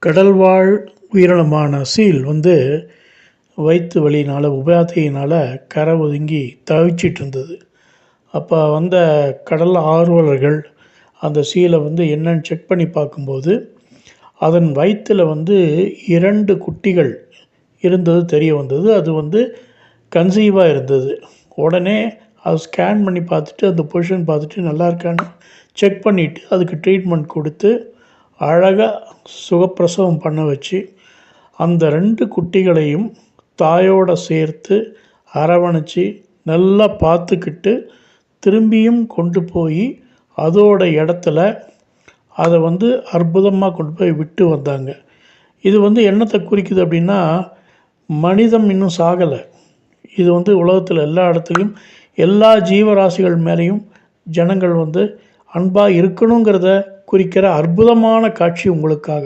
கடல்வாழ் உயிரினமான சீல் வயிற்று வலியினால் உபாதையினால் கரை ஒதுங்கி தவிச்சிட்டு இருந்தது. அப்போ வந்த கடல் ஆர்வலர்கள் அந்த சீலை என்னன்னு செக் பண்ணி பார்க்கும்போது அதன் வயிற்றில் 2 குட்டிகள் இருந்தது தெரிய வந்தது. அது கன்சீவாக இருந்தது. உடனே அதை ஸ்கேன் பண்ணி பார்த்துட்டு அந்த பொசிஷன் பார்த்துட்டு நல்லா இருக்கான்னு செக் பண்ணிவிட்டு அதுக்கு ட்ரீட்மெண்ட் கொடுத்து அழகாக சுகப்பிரசவம் பண்ண வச்சு அந்த 2 குட்டிகளையும் தாயோடு சேர்த்து அரவணைச்சி நல்லா பார்த்துக்கிட்டு திரும்பியும் கொண்டு போய் அதோட இடத்துல அதை அற்புதமாக கொண்டு போய் விட்டு வந்தாங்க. இது என்னத்தை குறிக்குது அப்படின்னா, மனிதம் இன்னும் சாகலை. இது உலகத்தில் எல்லா இடத்துலையும் எல்லா ஜீவராசிகள் மேலேயும் ஜனங்கள் அன்பாக இருக்கணுங்கிறத குறிக்கிற அற்புதமான காட்சி உங்களுக்காக.